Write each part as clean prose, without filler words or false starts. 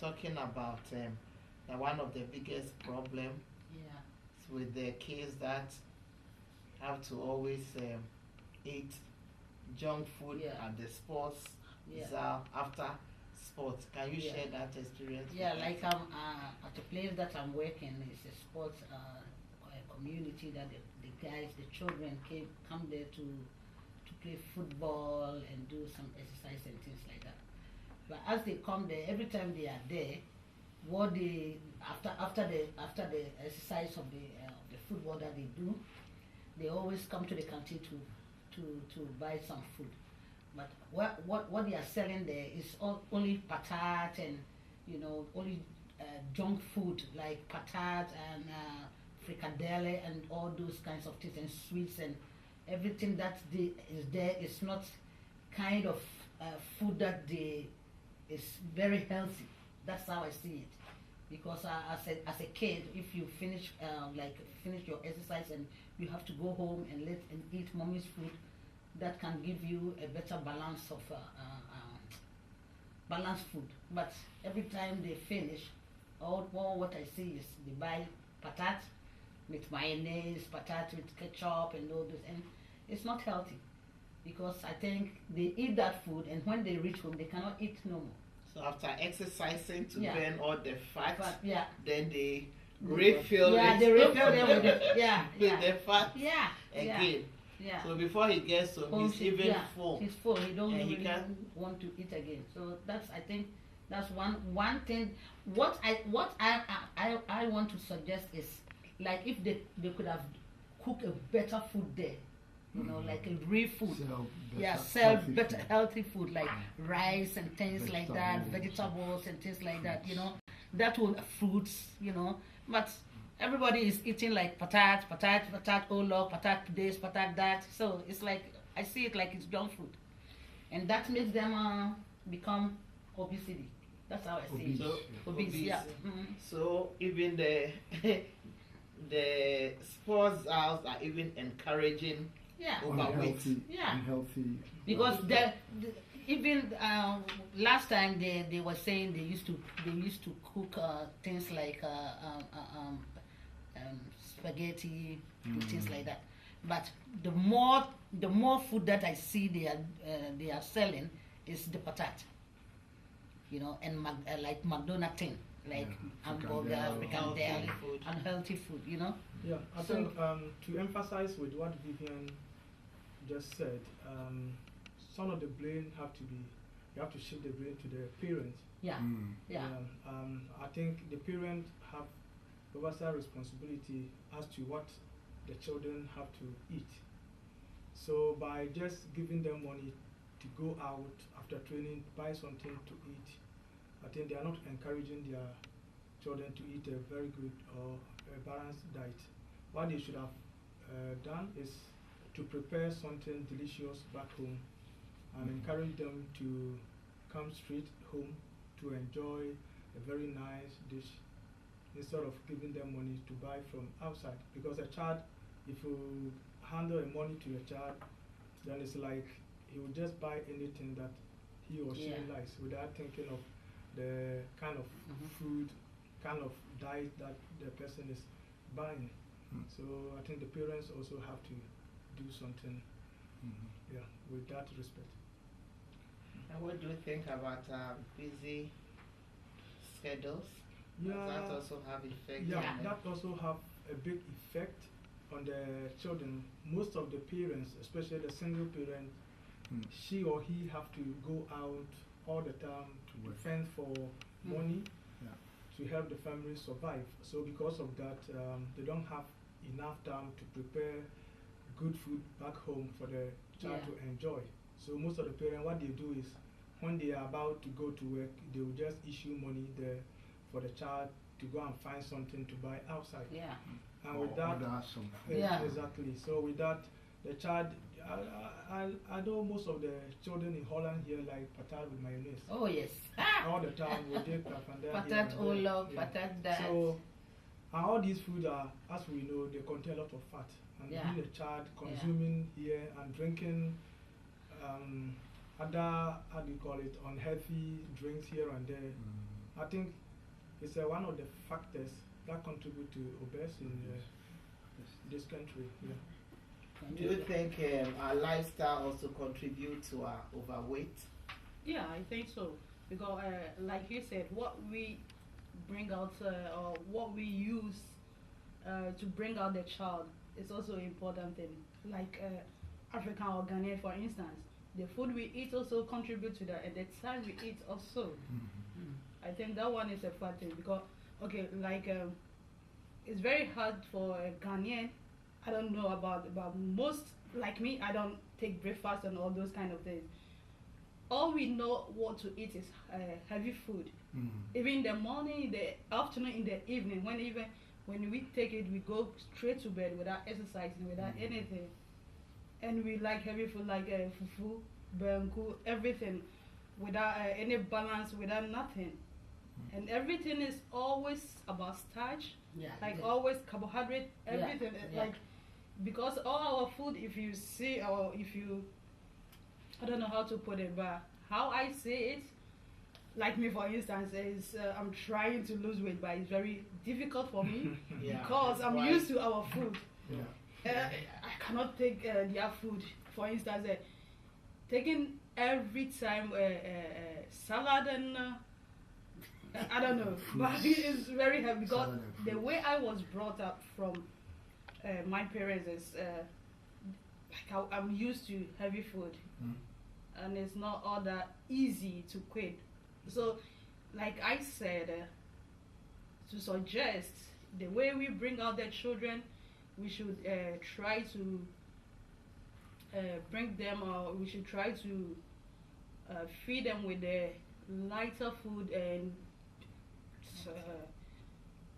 talking about that one of the biggest problem with the kids that have to always eat junk food at the sports after sports. Can you share that experience? Yeah, like at the place that I'm working, it's a sports community that the guys, the children come there to play football and do some exercise and things like that. But as they come there, every time they are there, what they after the exercise of the football that they do, they always come to the canteen to buy some food. But what they are selling there is only patat and only junk food like patat and fricadelle and all those kinds of things and sweets and everything that is there is not kind of food that is very healthy. That's how I see it. Because as a kid, if you finish your exercise and you have to go home and eat mommy's food, that can give you a better balance of balanced food. But every time they finish, all what I see is they buy patat with mayonnaise, patat with ketchup and all this, and it's not healthy because I think they eat that food and when they reach home they cannot eat no more. So after exercising to burn all the fat, then they refill it. They refill them with with the fat again. So before he gets home, he's even full. He's full. He don't really want to eat again. So I think that's one thing. What I want to suggest is like if they could have cooked a better food there. Like a real food. Sell better healthy food like rice and things like that, vegetables and things like that. That will fruits. But everybody is eating like patat, olok, patat this, patat that. So it's like I see it like it's junk food, and that makes them become obesity. That's how I see it. So, obese. Yeah. So even the sports house are even encouraging. Unhealthy. Because even last time they were saying they used to cook things like spaghetti and things like that. But the more food that I see they are selling is the patat, and like McDonald's thing, like hamburger, fricadelle, unhealthy food, Yeah, I think to emphasize with what Vivian just said, some of the blame you have to shift the blame to the parents. I think the parents have oversight responsibility as to what the children have to eat. So by just giving them money to go out after training, buy something to eat, I think they are not encouraging their children to eat a very good or a balanced diet. What they should have done is to prepare something delicious back home and encourage them to come straight home to enjoy a very nice dish instead of giving them money to buy from outside. Because a child, if you handle money to a child, then it's like he will just buy anything that he or she likes without thinking of the kind of food, kind of diet that the person is buying. So I think the parents also have to do something with that respect. And what do you think about busy schedules? Does that also have effect? That also have a big effect on the children. Most of the parents, especially the single parent, she or he have to go out all the time to fend for money to help the family survive. So because of that, they don't have enough time to prepare good food back home for the child to enjoy. So most of the parents, what they do is when they are about to go to work, they will just issue money there for the child to go and find something to buy outside. And with that, exactly. So with that, the child, I know most of the children in Holland here like patat with mayonnaise. Oh yes. All the time we take patat olok, patat that. So and all these foods are, as we know, they contain a lot of fat. And being a child consuming here and drinking other, how do you call it, unhealthy drinks here and there, I think it's one of the factors that contribute to obesity in this country. Yeah. Do you think our lifestyle also contribute to our overweight? Yeah, I think so. Because, like you said, what we bring out or what we use to bring out the child is also an important thing. Like African or Ghanaian, for instance, the food we eat also contribute to that, and the time we eat also. I think that one is a factor because, okay, like it's very hard for a Ghanaian. I don't know about most, like me, I don't take breakfast and all those kind of things. All we know what to eat is heavy food. Even in the morning, in the afternoon, in the evening, when we take it, we go straight to bed without exercising, without anything. And we like heavy food like fufu, banku, everything, without any balance, without nothing. And everything is always about starch, always carbohydrate, everything. Like, because all our food, if you see, or if you, I don't know how to put it, but how I say it, like me for instance, is I'm trying to lose weight, but it's very difficult for me because I'm used to our food. I cannot take their food. For instance, taking every time salad and I don't know, but it's very heavy because the way I was brought up from my parents is like I'm used to heavy food, and it's not all that easy to quit. So, like I said, to suggest the way we bring out the children, we should try to bring them, or we should try to feed them with the lighter food and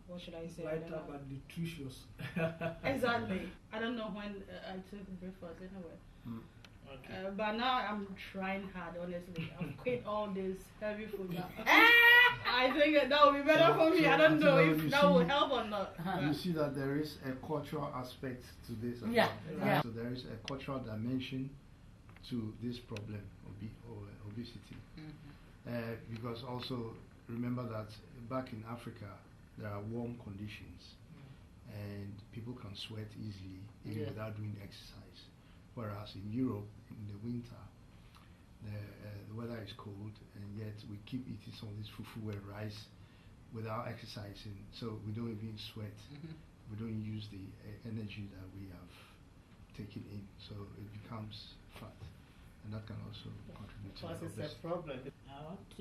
what should I say? Lighter but nutritious. Exactly. I don't know when I took breakfast anyway. Okay. But now I'm trying hard, honestly. I've quit all this heavy food now. I think that would be better for me. I don't know if that will help or not. You see that there is a cultural aspect to this. So there is a cultural dimension to this problem of obesity. Because also remember that back in Africa there are warm conditions and people can sweat easily even without doing exercise. Whereas in Europe, in the winter, the weather is cold, and yet we keep eating some of this fufu and rice without exercising, so we don't even sweat. We don't use the energy that we have taken in, so it becomes fat, and that can also contribute to obesity. It's a problem.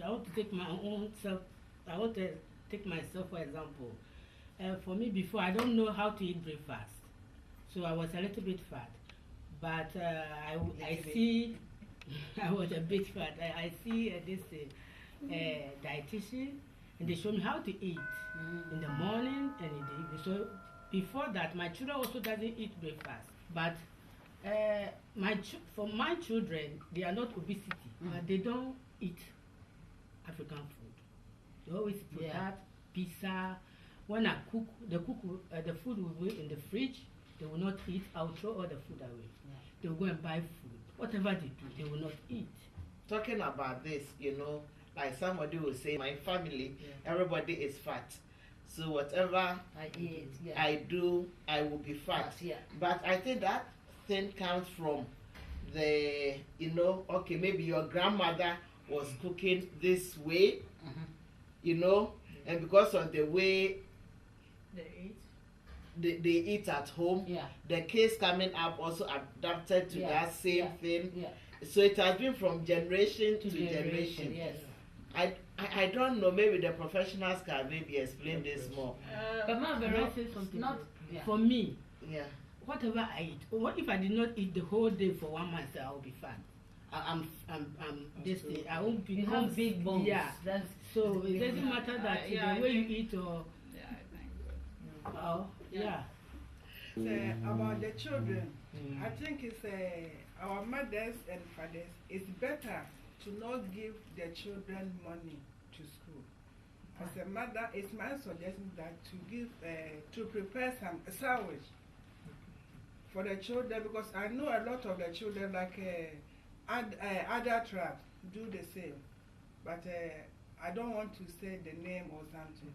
I want to take my own self. I want to take myself for example. For me, before I don't know how to eat breakfast, so I was a little bit fat. But I see, I was a bit fat. I see this dietitian, and they show me how to eat in the morning and in the evening. So before that, my children also doesn't eat breakfast. But for my children, they are not obesity, but they don't eat African food. They always put that pizza. When I cook, the food will be in the fridge. They will not eat. I will throw all the food away. They will go and buy food. Whatever they do, they will not eat. Talking about this, like somebody will say, my family, everybody is fat. So whatever I eat, I do, I will be fat. But I think that thing comes from the, okay, maybe your grandmother was cooking this way, and because of the way they eat at home, the kids coming up also adapted to that same thing. So it has been from generation to generation. I don't know, maybe the professionals can maybe explain this more. But ma, I say something. For me, whatever I eat, what if I did not eat the whole day for 1 month? I will be fat. I'm this thing. I won't become big bones. So it doesn't matter that the way you eat or. About the children, I think it's our mothers and fathers. It's better to not give the children money to school. As a mother, it's my suggestion that to give to prepare some sandwich for the children, because I know a lot of the children like other tribes do the same. But I don't want to say the name or something,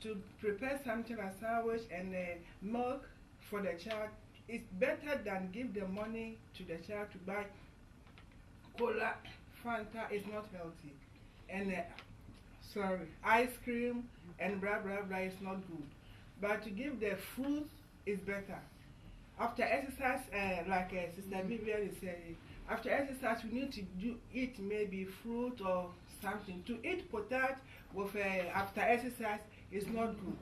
to prepare something like sandwich and milk for the child, it's better than give the money to the child to buy cola, Fanta is not healthy, and ice cream and blah blah blah is not good. But to give the fruit is better. After exercise, like Sister Vivian is saying, after exercise we need to eat maybe fruit or something. To eat potato with after exercise is not good.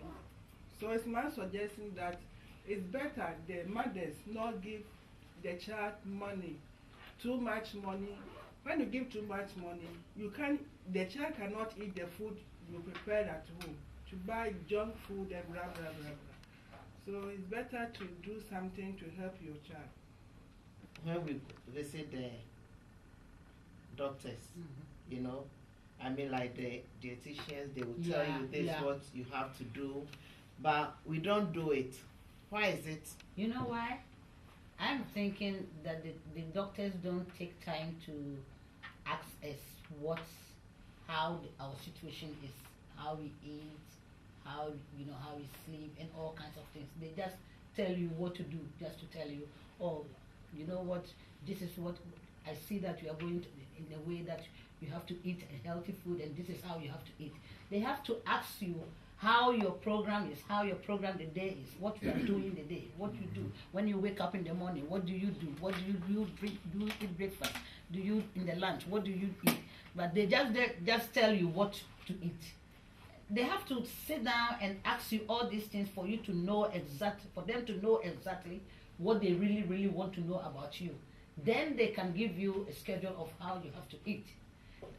So it's my suggestion that it's better the mothers not give the child money, too much money. When you give too much money, the child cannot eat the food you prepared at home. To buy junk food and blah blah blah blah. So it's better to do something to help your child. When we visit the doctors, you know, I mean, like the dietitians, they will tell you this is what you have to do, but we don't do it. Why is it? You know why? I'm thinking that the doctors don't take time to ask us how our situation is, how we eat, how how we sleep, and all kinds of things. They just tell you what to do, just to tell you, oh, you know what, this is what I see that you are going to, in a way that you have to eat a healthy food, and this is how you have to eat. They have to ask you how your program is, how your program the day is, what you are doing the day, what you do. When you wake up in the morning, what do you do? What do you do? Do you eat breakfast? Do you in the lunch? What do you eat? But they just tell you what to eat. They have to sit down and ask you all these things for you to know for them to know exactly what they really, really want to know about you. Then they can give you a schedule of how you have to eat.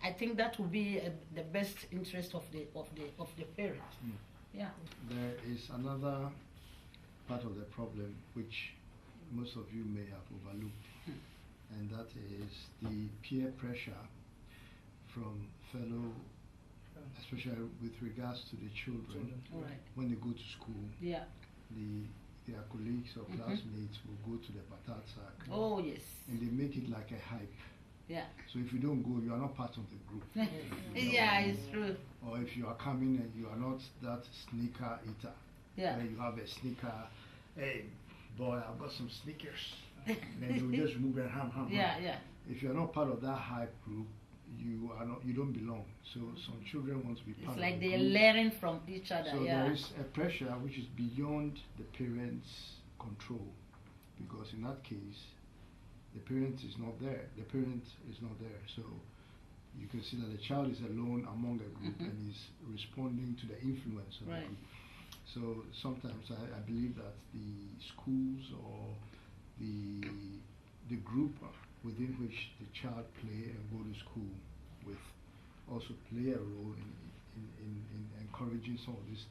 I think that will be the best interest of the parents. Yeah. There is another part of the problem which most of you may have overlooked, and that is the peer pressure from fellow, especially with regards to the children. Right. When they go to school, their colleagues or classmates will go to the patat sack. Oh yes. And they make it like a hype. Yeah. So if you don't go, you are not part of the group. Yeah, it's true. Or if you are coming and you are not that sneaker eater, where you have a sneaker, hey boy, I've got some sneakers. Then you just move and ham. Yeah. If you are not part of that hype group, you don't belong. So some children want to be part It's of like the they're group. learning from each other. So there is a pressure which is beyond the parents' control, because in that case, the parent is not there. So you can see that the child is alone among a group and is responding to the influence of the group. So sometimes I believe that the schools or the group within which the child play and go to school with also play a role in encouraging some of these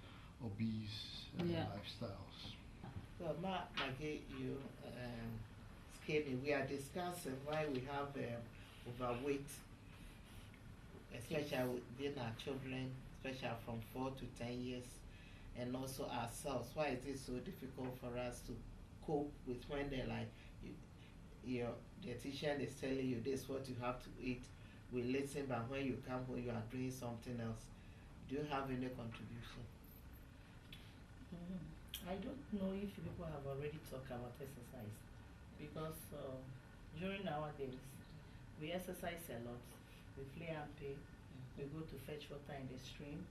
obese lifestyles. So, you skinny. We are discussing why we have overweight, especially within our children, especially from 4 to 10 years, and also ourselves. Why is it so difficult for us to cope with when they're like, your dietitian is telling you this is what you have to eat? We listen, but when you come home, you are doing something else. Do you have any contribution? I don't know if people have already talked about exercise, because during our days, we exercise a lot. We play and play. We go to fetch water in the stream.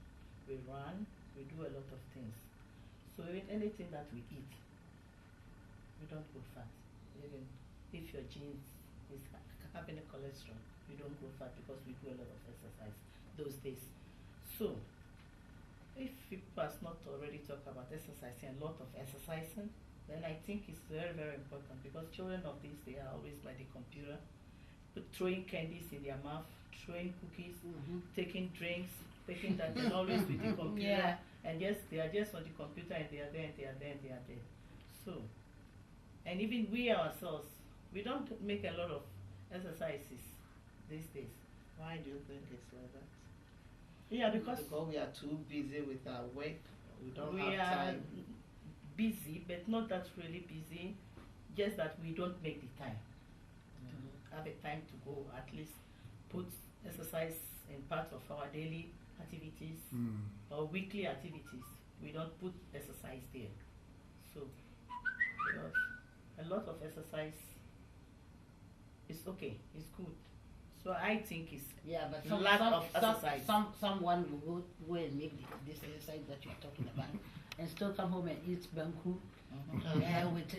We run. We do a lot of things. So even anything that we eat, we don't go fat. Even if your genes is having a cholesterol, you don't go fat because we do a lot of exercise those days. So if people has not already talked about exercising, a lot of exercising, then I think it's very, very important, because children of these days are always by the computer, throwing candies in their mouth, throwing cookies, taking drinks, taking that, and always with the computer. And yes, they are just on the computer, and they are there, and they are there, and they are there. So, and even we ourselves, we don't make a lot of exercises these days. Why do you think it's like that? Yeah, because we are too busy with our work. We don't have time. We are busy, but not that really busy. Just that we don't make the time to have a time to go. At least put exercise in part of our daily activities or weekly activities. We don't put exercise there. So because a lot of exercise is okay, it's good. So I think it's but lack of exercise. Someone will go and make this exercise that you're talking about and still come home and eat banku with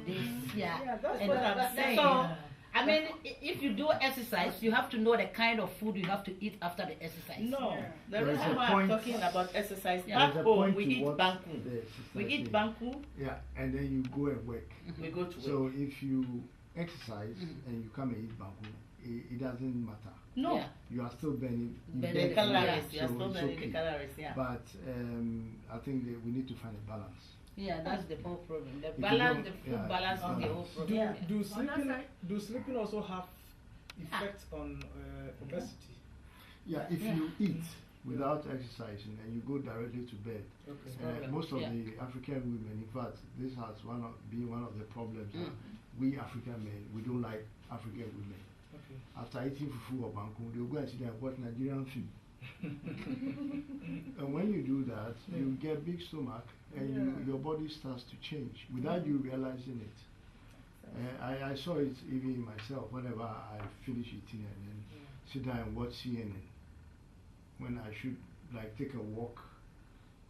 this. Yeah, that's what I'm saying. So, I mean, if you do exercise, you have to know the kind of food you have to eat after the exercise. No, the There is reason a why I'm point- talking about exercise, Yeah. back There's a home point we to eat what banku. the sister We eat said. banku, Yeah, and then you go and work. we go to work. So if you exercise and you come and eat banku, it doesn't matter. No, Yeah. You are still burning. you Burning burn the Yeah. calories, so you're still it's burning okay. the calories, yeah. But I think that we need to find a balance. Yeah, that's the whole problem. The you balance, don't- the food yeah, balance is the balance. whole Do, problem. Yeah. do sleeping also have effects on obesity? Yeah, if Yeah. you eat without exercising and you go directly to bed, Okay. Problem. most of Yeah. the African women, in fact, this has been one of the problems. That we African men, we don't like African women. Okay. After eating fufu or banku, they'll go and sit there and watch Nigerian film. And when you do that, you get big stomach and your body starts to change without you realizing it. I saw it even myself whenever I finish eating and then sit down and watch CNN. When I should like take a walk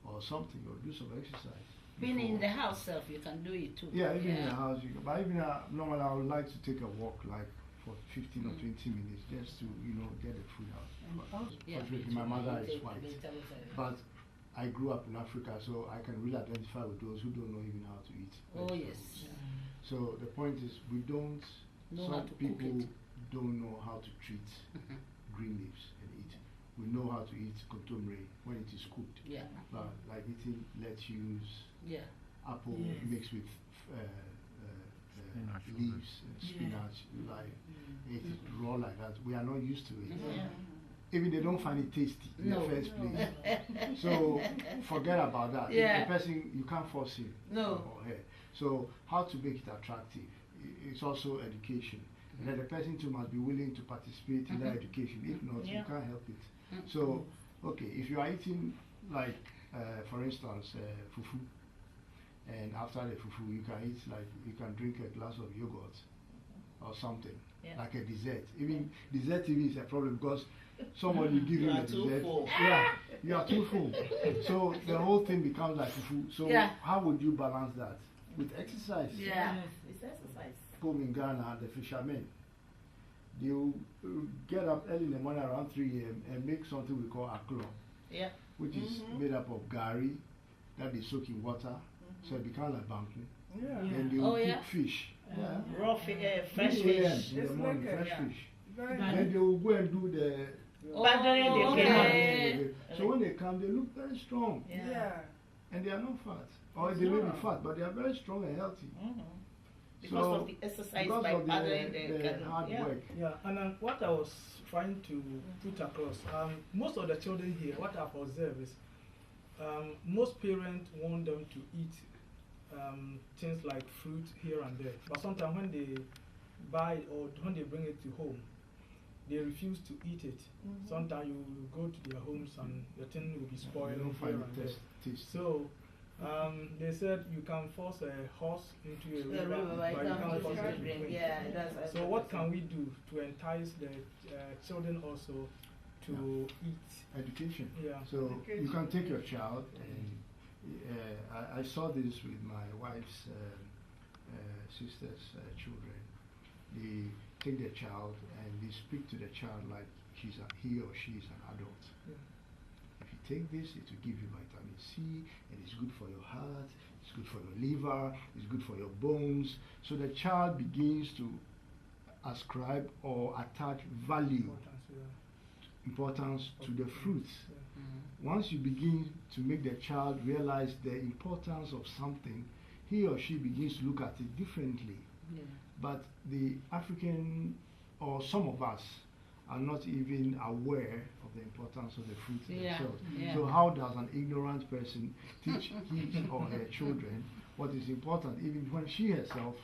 or something or do some exercise. Being in before. the house self, you can do it too. Yeah, even in the house. But even normally I would like to take a walk like for 15 or 20 minutes just to, get the food out. Yeah, Fortunately, my mother is take white. vegetables, But I grew up in Africa, so I can really identify with those who don't know even how to eat. Oh, vegetables. yes. So the point is, we don't, Know how some to cook people it. don't know how to treat green leaves and eat. We know how to eat kontomire when it is cooked. Yeah. But like eating lettuce, Yeah. apple Yes. mixed with leaves, spinach, like it is raw like that. We are not used to it. Yeah. Even they don't find it tasty in No. the first place. So forget about that. Yeah. The person, you can't force him No. or her. So how to make it attractive? It's also education. And then the person too must be willing to participate in that education. If not, you can't help it. So, okay, if you are eating like, for instance, fufu, and after the fufu you can eat you can drink a glass of yogurt or something, like a dessert. Even dessert even is a problem because somebody give you a dessert. Full. Yeah, you are too full. So the whole thing becomes like fufu. So how would you balance that? With exercise. Yeah. It's exercise. Home in Ghana, the fishermen, they'll get up early in the morning around 3 a.m. and make something we call aklo, Yeah. which is made up of gari that they soak in water, so it becomes like banku. Yeah. Then they will Oh, yeah? cook fish. Yeah. Raw fresh 3 a.m. fish. in the It's morning, like a- fresh yeah. fish. Very But- nice. Then they will go and do the. Boundary they okay. came out. So when they come, they look very strong, Yeah. and they are not fat, or they may be fat, but they are very strong and healthy. Because So, of the exercise because by of paddling the canoe. hard work. Yeah, and what I was trying to put across, most of the children here, what I've observed is most parents want them to eat things like fruit here and there. But sometimes when they buy or when they bring it to home, they refuse to eat it. Sometimes you go to their homes and the thing will be They spoiled don't here find and it there. tasty. So they said you can force a horse into a The river, river, but you can't force force it it to to drink. drink. Yeah, that's. So what can we do to entice the children also to eat? Education. Yeah. So you can take your child, and I saw this with my wife's sister's children. They take their child and they speak to the child like he or she is an adult. Yeah. If you take this, it will give you vitamin C, and it's good for your heart, it's good for your liver, it's good for your bones. So the child begins to ascribe or attach value, importance to the fruits. Once you begin to make the child realize the importance of something, he or she begins to look at it differently. Yeah. But the African, or some of us, are not even aware of the importance of the fruit Yeah, themselves. yeah. So how does an ignorant person teach his or her children what is important, even when she herself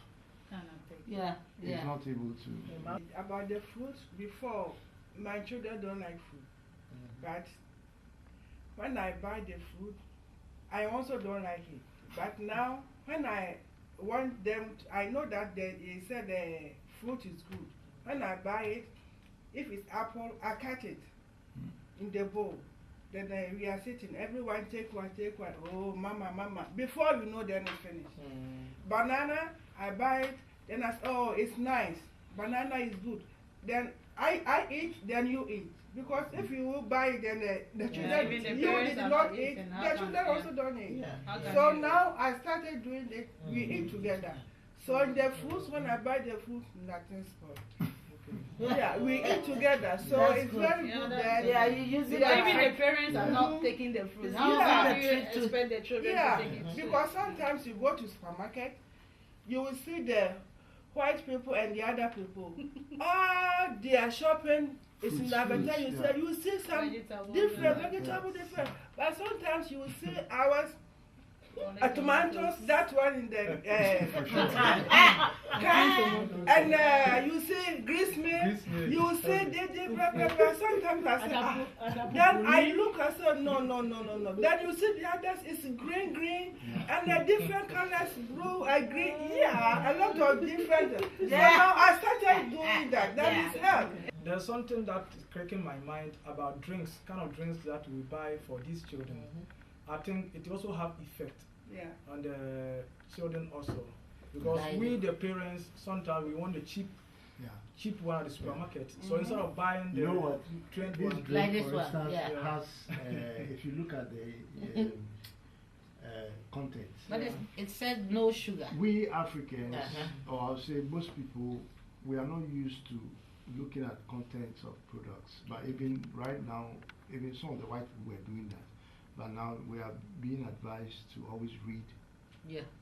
Yeah, is yeah. not able to? About the fruit, before, my children don't like food. But when I buy the food, I also don't like it. But now, when I want them, I know that they said the fruit is good. When I buy it, if it's apple, I cut it in the bowl. Then we are sitting, everyone take one. Oh, mama, mama. Before you know, then it's finished. Banana, I buy it, then I say, oh, it's nice. Banana is good. Then I eat, then you eat. Because if you buy it, then the children, you did not eat, the children also don't eat. So now I started doing it, we eat together. So in the fruits, when I buy the fruit, nothing spoiled. Yeah, we eat together, so that's it's good. Very good that you use it. Even the parents are not taking the fruit. How do you expect the children to take it? Because sometimes you go to supermarket, you will see the white people and the other people. They are shopping. It's in the you see some vegetable different. But sometimes you will see ours. Tomatoes, that one in the and you see grease meat, you see sometimes I say, then I look, I say, no. Then you see the others, it's green, and the different colors, blue, green, a lot of different. So now I started doing that, that is help. There's something that is cracking my mind about drinks, kind of drinks that we buy for these children. I think it also have effect on the children also, because we the parents sometimes we want the cheap one at the supermarket. So instead of buying the trend this one, drink, for instance, has if you look at the contents, but it said no sugar. We Africans, or I'll say most people, we are not used to looking at contents of products. But even right now, even some of the white people were doing that. But now we are being advised to always read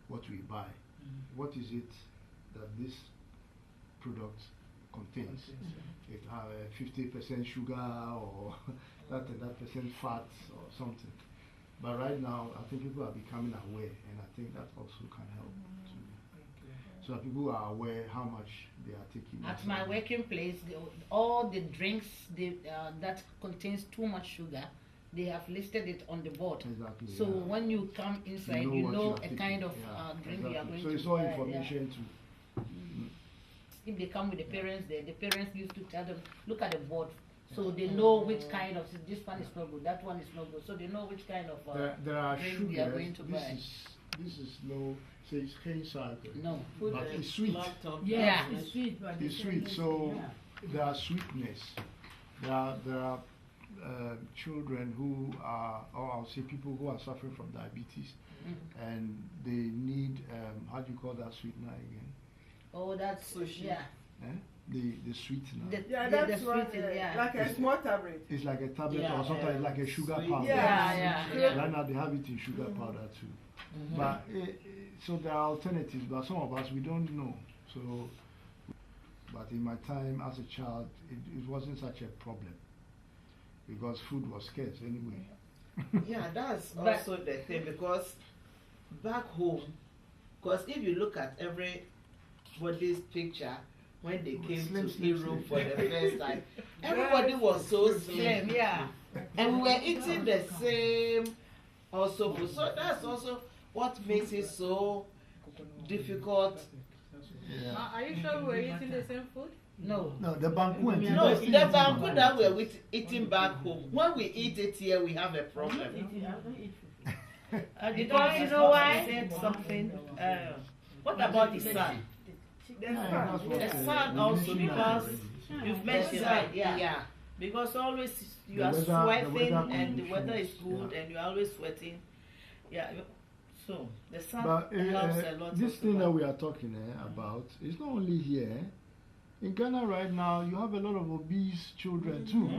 what we buy. What is it that this product contains? It has 50% sugar or that percent fat or something. But right now, I think people are becoming aware, and I think that also can help too. So that people are aware how much they are taking. At my working place, all the drinks that contains too much sugar, they have listed it on the board. Exactly. So when you come inside, you know a kind of drink you are going to buy. So it's all information too. If they come with the parents, the parents used to tell them, look at the board. So they know which kind of, this one is not good, that one is not good. So they know which kind of there are drink sugars. they are going to buy. This is low, say it's cane cycle. No. But it's sweet. It's sweet. But it's sweet. So there are sweetness. There are children who are, or I'll say people who are suffering from diabetes, and they need, how do you call that sweetener again? Oh, that's sushi. The sweetener. That's what, like a small tablet. It's like a tablet or something like a sugar powder. Right now they have it in sugar powder too. But so there are alternatives, but some of us we don't know. So, but in my time as a child, it wasn't such a problem because food was scarce anyway. That's also the thing, because back home, because if you look at everybody's picture when they came to Europe for the first time, everybody was so slim, and we were eating the same also food. So that's also what makes it so difficult. Are you sure we were eating the same food? No, the banku that we're eating back home. When we eat it here, we have a problem. Because you know why? I said something. What about the sun? The sun also, because you've mentioned that, because always you are sweating and the weather is good and you're always sweating. So the sun helps a lot. This thing that we are talking about is not only here. In Ghana right now, you have a lot of obese children too.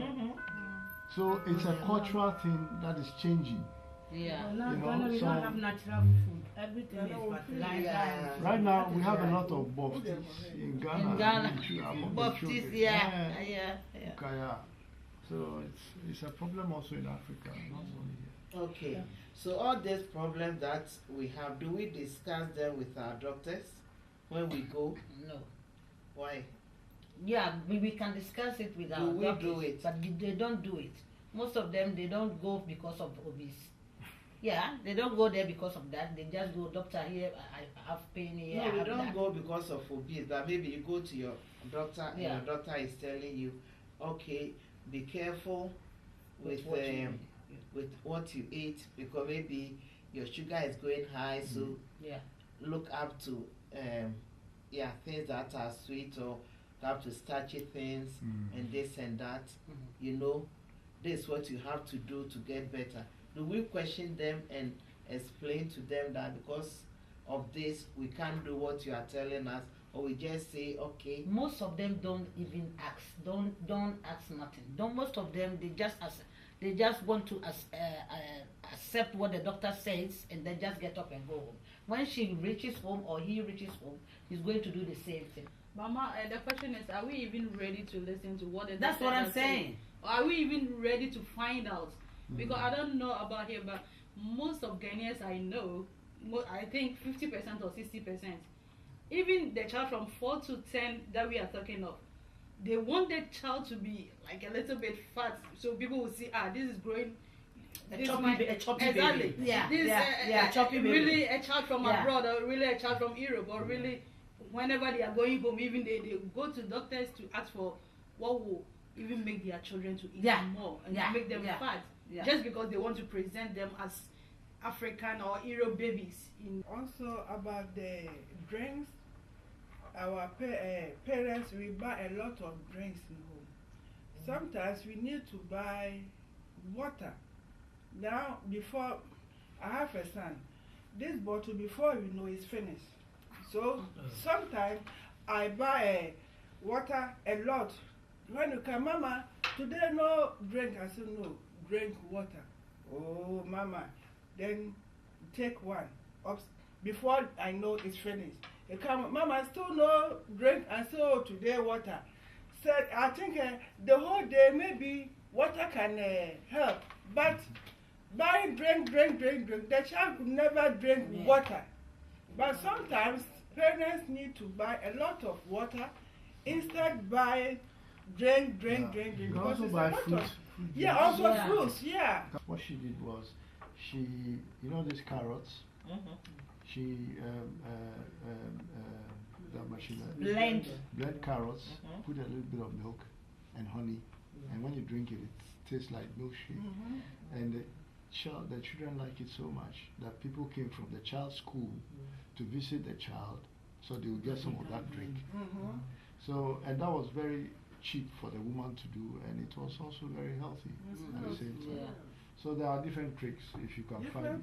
So it's a cultural thing that is changing. We don't have natural food. Everything is fertilizer. Right now, we have a lot of bofties in Ghana. So it's a problem also in Africa, not only here. Okay. So all these problems that we have, do we discuss them with our doctors when we go? No. Why? Yeah, we can discuss it with our doctors, do it? But they don't do it. most of them, they don't go because of obese. Yeah, they don't go there because of that. They just go, doctor, here, I have pain here. No, I you have don't that. go because of obese. That maybe you go to your doctor and Yeah. your doctor is telling you, okay, be careful with what you eat, because maybe your sugar is going high, so Yeah. look up to things that are sweet, or up to starchy things and this and that. You know, this is what you have to do to get better. Do we question them and explain to them that because of this we can't do what you are telling us, or we just say okay? Most of them don't even ask. Don't ask nothing. Don't. Most of them, they just want to accept what the doctor says and then just get up and go home. When she reaches home or he reaches home, he's going to do the same thing. Mama, the question is, are we even ready to listen to what the That's doctor what I'm has saying. said? Or are we even ready to find out? Because I don't know about here, but most of Ghanaians I know, I think 50% or 60%, even the child from 4 to 10 that we are talking of, they want the child to be like a little bit fat, so people will see, this is growing. A choppy exactly. baby. Yeah, This choppy baby. really a child from abroad, or really a child from Europe, or really whenever they are going home, even they go to doctors to ask for what will even make their children to eat more and to make them fat, just because they want to present them as African or Europe babies. Also about the drinks, our parents, we buy a lot of drinks in home. Sometimes we need to buy water. Now, before I have a son, this bottle, before you know, is finished. So sometimes I buy water a lot. When you come, Mama, today no drink. I said, no, drink water. Oh, Mama, then take one. Before I know it's finished. You come, Mama, still no drink. I said, oh, today water. Said, I think the whole day maybe water can help. But buy drink. The child could never drink water. But sometimes parents need to buy a lot of water instead buy drink. You also buy fruits. Fruits. What she did was, these carrots. She blend carrots, put a little bit of milk and honey, and when you drink it, it tastes like milkshake. And the children like it so much that people came from the child's school to visit the child, so they would get some of that drink. So, and that was very cheap for the woman to do, and it was also very healthy at the same time. So there are different tricks if you can find.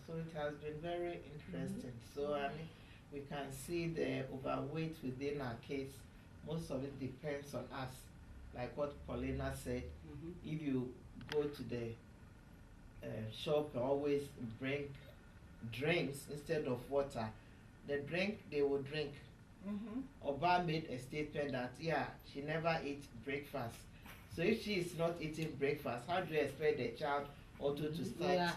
So it has been very interesting. So I mean, we can see the overweight within our case. Most of it depends on us, like what Paulina said. If you go to the shop and always bring drinks instead of water, the drink they will drink. Oba made a statement that she never eats breakfast. So if she is not eating breakfast, how do you expect the child also to start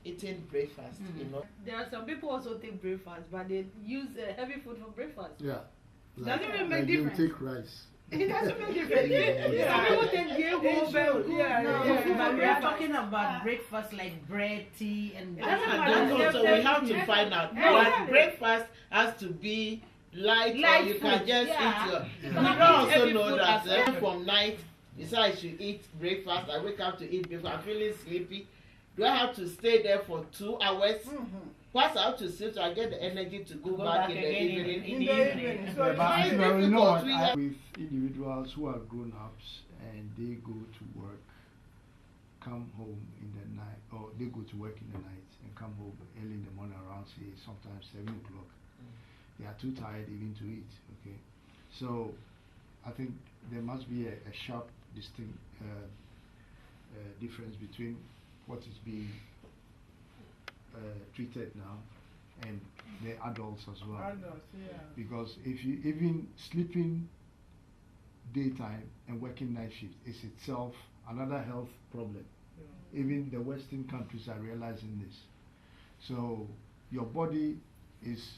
eating breakfast? You know, there are some people also take breakfast, but they use heavy food for breakfast. Like, doesn't even make difference. You take rice. It doesn't make difference. Some people take But we are talking about breakfast like bread, tea, and so we have to find out. But breakfast has to be light or you can just eat your. You don't also know that from night. Besides, I should eat breakfast. I wake up to eat breakfast. I'm feeling sleepy. Do I have to stay there for 2 hours? Once I have to sleep, so I get the energy to go back in the evening. So but you know what? With individuals who are grown-ups and they go to work, come home in the night, or they go to work in the night and come home early in the morning around, say, sometimes 7 o'clock. They are too tired even to eat. Okay, so I think there must be a sharp, distinct difference between what is being treated now and the adults as well. Because if you even sleeping daytime and working night shift is itself another health problem. Even the Western countries are realizing this. So your body is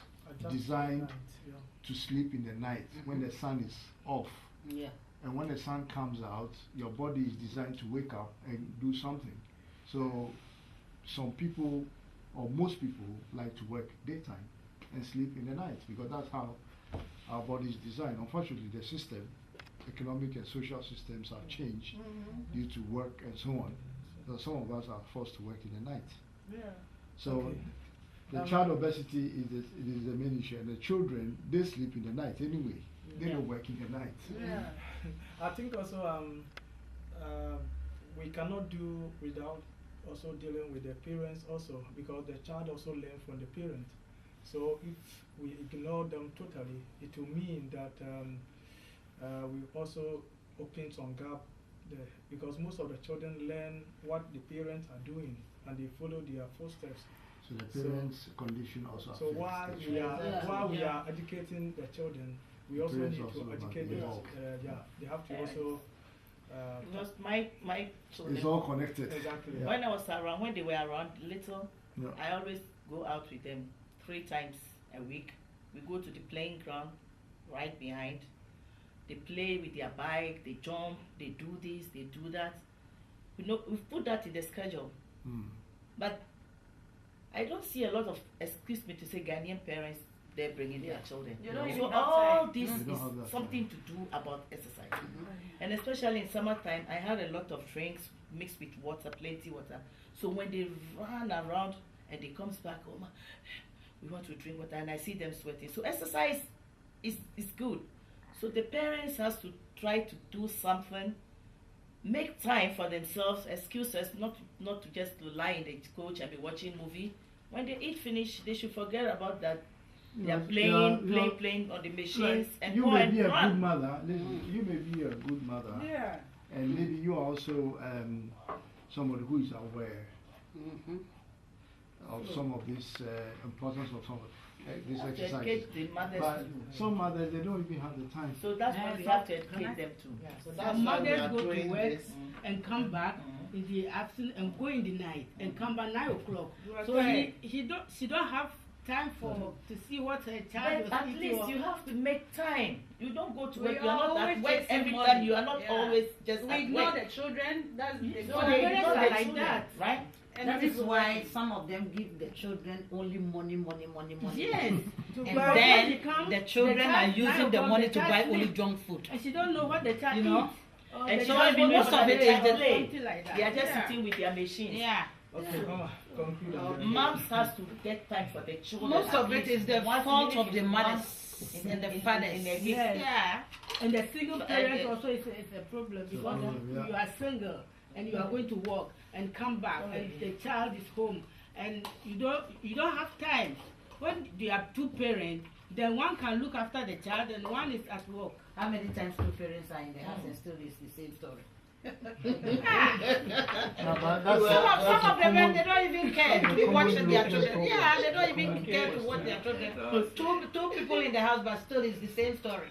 designed to sleep in the night when the sun is off. and when the sun comes out, your body is designed to wake up and do something. So some people, or most people, like to work daytime and sleep in the night because that's how our body is designed. Unfortunately, the system, economic and social systems have changed due to work and so on. So some of us are forced to work in the night. Yeah. So the child obesity is the main issue, and the children, they sleep in the night anyway. They don't work in the night. Yeah. I think also we cannot do without also dealing with the parents also, because the child also learns from the parent. So if we ignore them totally, it will mean that we also open some gap there, because most of the children learn what the parents are doing and they follow their footsteps. So the parents' condition also So affects while the we children. are we are educating the children, we also Parents need also to have educate to them. walk. They have to also. Because my children, It's all connected. Exactly. Yeah. when they were around little, Yeah. I always go out with them 3 times a week. We go to the playing ground right behind. They play with their bike, they jump, they do this, they do that. We've put that in the schedule. But I don't see a lot of, excuse me to say, Ghanaian parents, they're bringing their children. You don't So even have all time. this You don't is have that something to do about exercise. And especially in summertime, I had a lot of drinks mixed with water, plenty water. So when they run around and they comes back, oh my, we want to drink water, and I see them sweating. So exercise is good. So the parents has to try to do something, make time for themselves, excuses not to just lie in the couch and be watching movie. When they eat finish, they should forget about that. They are playing on the machines, and you go may and be a run. good mother. You may be a good mother, Yeah. and maybe you are also somebody who is aware of some of this importance of some of this Have to exercise. educate the mothers But too. some mothers, they don't even have the time. So that's why we have to educate them too. So Some that's why we mothers are go to doing work this. and come back in the afternoon and go in the night and come back 9 o'clock. You are So correct. she don't have time to see what her child But at was eating. least you have to make time. You don't go to We work. You are are not at always work chasing every money. time. You are not Yeah. always just We at ignore work. the children. That's the So So they parents ignore are the like children, that. right? and That is everyone- why some of them give the children only money. Yes. And But then when it comes, the children child- are using child the comes, money the to child buy sleep. only junk food. And she don't know what the child You know? eats. Or And the so child even knows most what of the it is child the play. something like that. They are just Yeah. sitting with their machines. Yeah. Okay, Mama, conclude. and then- Moms has to get time for the children. Most at of it least is the once a fault minute of the is mothers once and the in fathers. a week. Yes. Yeah. And the single But, parents also is a problem because problem, yeah. you are single and you are going to work and come back and the child is home and you don't have time. When you have 2 parents, then one can look after the child and one is at work. How many times 2 parents are in the house and still it's the same story? No, but that's Some of the men, they don't even care to be common watching their European children. problem. Yeah, they don't even care to watch their children. Two people in the house, but still it's the same story.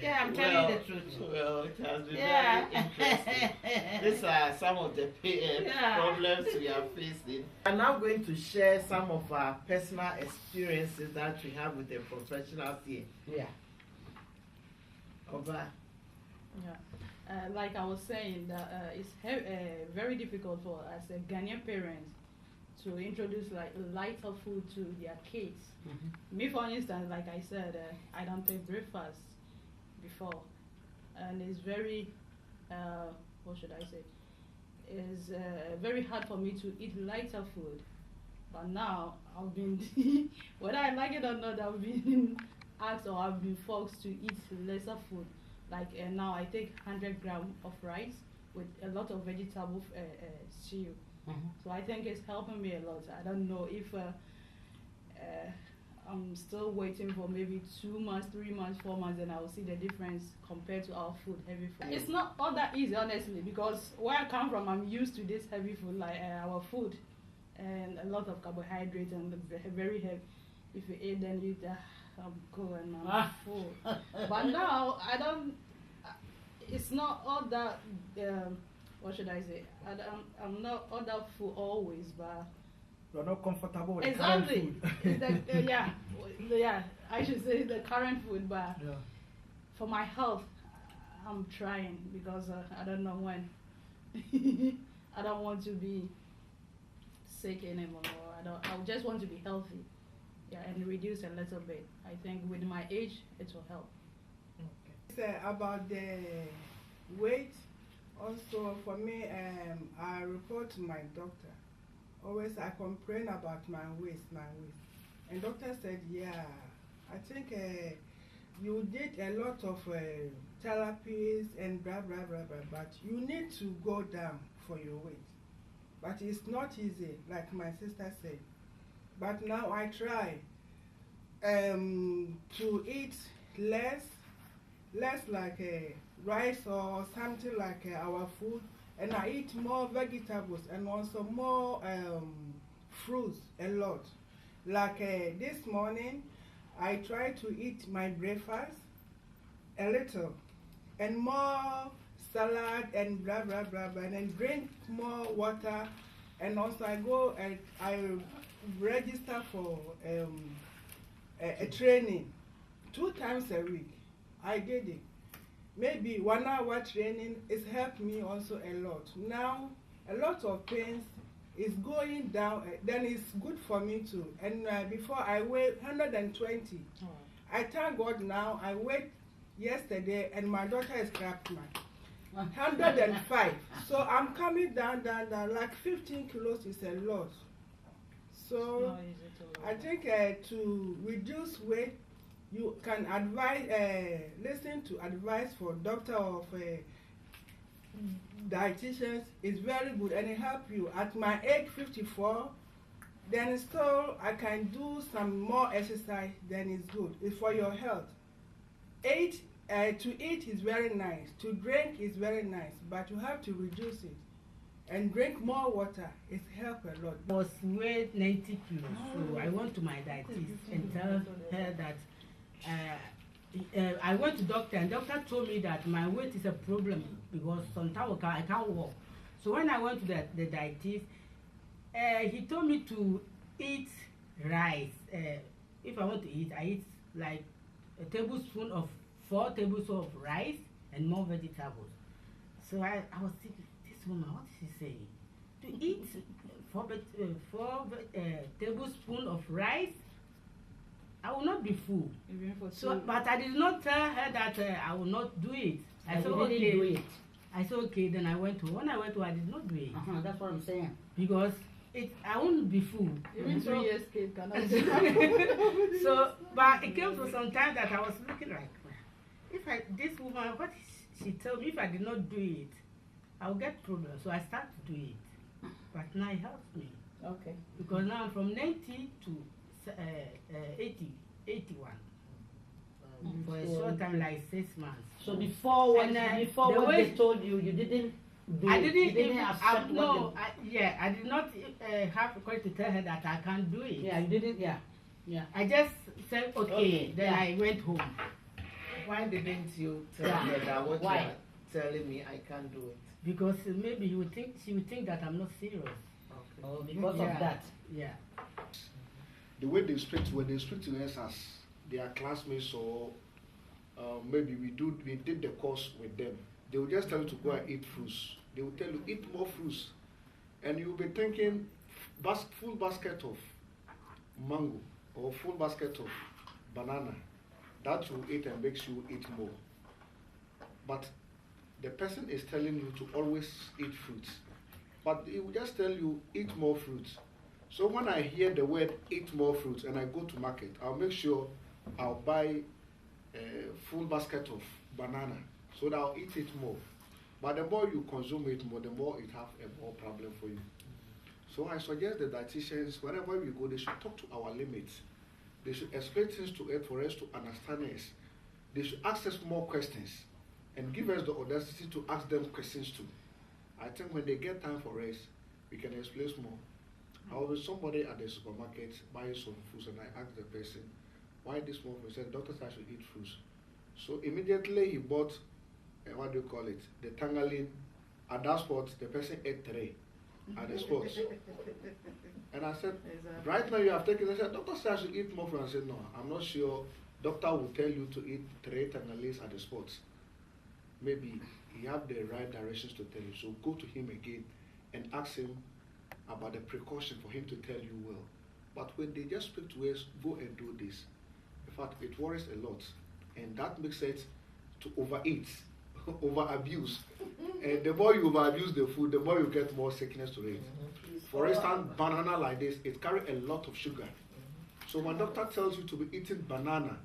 Yeah, I'm telling you the truth. Well, it has been Yeah. very interesting. These are some of the Yeah. problems we are facing. I'm now going to share some of our personal experiences that we have with the professionals here. Yeah. Oba. Yeah. Like I was saying, that it's very difficult for as a Ghanaian parents to introduce like lighter food to their kids. Me, for instance, like I said, I don't take breakfast before, and it's very, what should I say? It's very hard for me to eat lighter food. But now I've been, whether I like it or not, I've been asked or I've been forced to eat lesser food. Like now I take 100 grams of rice with a lot of vegetable stew. So I think it's helping me a lot. I don't know if I'm still waiting for maybe 2 months, 3 months, 4 months, and I will see the difference compared to our food, heavy food. It's not all that easy, honestly, because where I come from, I'm used to this heavy food, like our food, and a lot of carbohydrates and very heavy. If you eat, then you I'm going, I'm full. But now I don't. It's not all that. What should I say? I'm not all that full always, but You're not comfortable with exactly. the current food. Yeah. I should say the current food, but Yeah. for my health, I'm trying because I don't know when. I don't want to be sick anymore. I just want to be healthy. Yeah, and reduce a little bit. I think with my age, it will help. Okay. It's about the weight. Also, for me, I report to my doctor. Always, I complain about my waist. And doctor said, yeah, I think you did a lot of therapies and blah, blah, blah, blah, but you need to go down for your weight. But it's not easy, like my sister said. But now I try to eat less like rice or something like our food, and I eat more vegetables and also more fruits a lot. Like this morning, I try to eat my breakfast a little and more salad and blah blah blah blah, and then drink more water, and also I go and I register for a training 2 times a week. I did it. Maybe 1 hour training is helped me also a lot. Now a lot of pains is going down, then it's good for me too. And before I weigh 120. Oh. I thank God now I weighed yesterday and my daughter is cracked my 105. So I'm coming down, like 15 kilos is a lot. So I think to reduce weight, you can advise, listen to advice for doctor of dietitians is very good and it help you. At my age 54, then still I can do some more exercise, then it's good. It's for your health. To eat is very nice, to drink is very nice, but you have to reduce it. And drink more water, it helps a lot. I was weighed 90 kilos, so I went to my dietitian and tell her that I went to doctor, and doctor told me that my weight is a problem because sometimes I can't walk. So when I went to the dietitian, he told me to eat rice. If I want to eat, I eat like a tablespoon of 4 tablespoons of rice and more vegetables. So I was thinking, this woman, what is she saying? To eat 4 tablespoons of rice, I will not be full. So, but I did not tell her that I will not do it. I said, okay. Do it. I said, okay, then I went home. When I went home, I did not do it. That's what I'm saying. Because I won't be full. Even 3 years kid cannot. So, but it came to some time that I was looking like, this woman, what she told me, if I did not do it, I'll get problems. So I started to do it. But now it helps me. Okay. Because now I'm from 90 to 81. For a short time, like 6 months. So before what they told you, you didn't do I it. didn't, you didn't accept no, I did not have the courage to tell her that I can't do it. Yeah, you didn't, yeah. I just said, okay, then I went home. Why didn't you tell her that what you are telling me I can't do it? Because maybe she would think that I'm not serious. Okay. Oh, because of that. Yeah. The way they speak to us as their classmates, or maybe we did the course with them, they will just tell you to go and eat fruits. They will tell you eat more fruits, and you'll be thinking full basket of mango or full basket of banana. That you eat and makes you eat more. But the person is telling you to always eat fruits, but he will just tell you eat more fruits. So when I hear the word eat more fruits and I go to market, I'll make sure I'll buy a full basket of banana so that I'll eat it more. But the more you consume it more, the more it have a more problem for you. So I suggest the dietitians, wherever we go, they should talk to our limits. They should explain things to us for us to understand us. They should ask us more questions and give us the audacity to ask them questions too. I think when they get time for us, we can explain more. I was with somebody at the supermarket buying some fruits, and I asked the person, why this more fruit? He said, doctor said I should eat fruits. So immediately he bought, what do you call it, the tangerine. At that spot, the person ate 3 at the spot. And I said, right now you have taken it. I said, doctor said I should eat more fruit. I said, no, I'm not sure. Doctor will tell you to eat 3 tangerines at the spot. maybe he have the right directions to tell you. So go to him again and ask him about the precaution for him to tell you well. But when they just speak to us, go and do this. In fact, it worries a lot, and that makes it to overeat, over-abuse. And the more you over-abuse the food, the more you get more sickness to it. For instance, banana like this, it carries a lot of sugar. So when doctor tells you to be eating banana,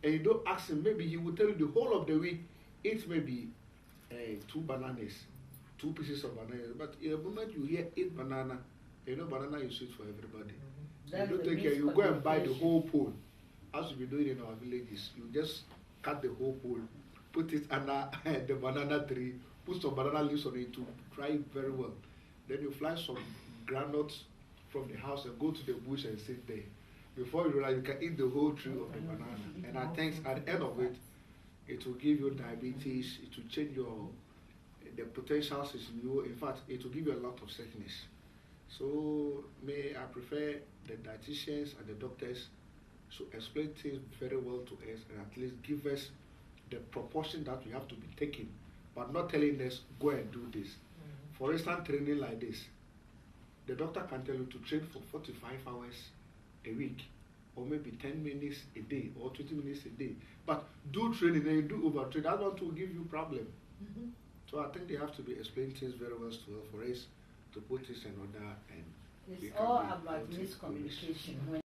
and you don't ask him, maybe he will tell you the whole of the week, eat maybe 2 bananas, 2 pieces of banana. But in the moment you hear 8 banana, you know banana is sweet for everybody. So you don't take care, you go and buy the whole pole. As we do it in our villages, you just cut the whole pole, put it under the banana tree, put some banana leaves on it to dry it very well. Then you fly some granules from the house and go to the bush and sit there. Before you realize, you can eat the whole tree of the banana. And I think at the end of it, it will give you diabetes, it will change the potentials in you. In fact, it will give you a lot of sickness. So I prefer the dietitians and the doctors to explain things very well to us and at least give us the proportion that we have to be taking, but not telling us, go and do this. For instance, training like this, the doctor can tell you to train for 45 hours a week, or maybe 10 minutes a day, or 20 minutes a day. But do training and you do overtrain, that one will give you problem. So I think they have to be explaining things very well for us to put this in order. And it's all about miscommunication.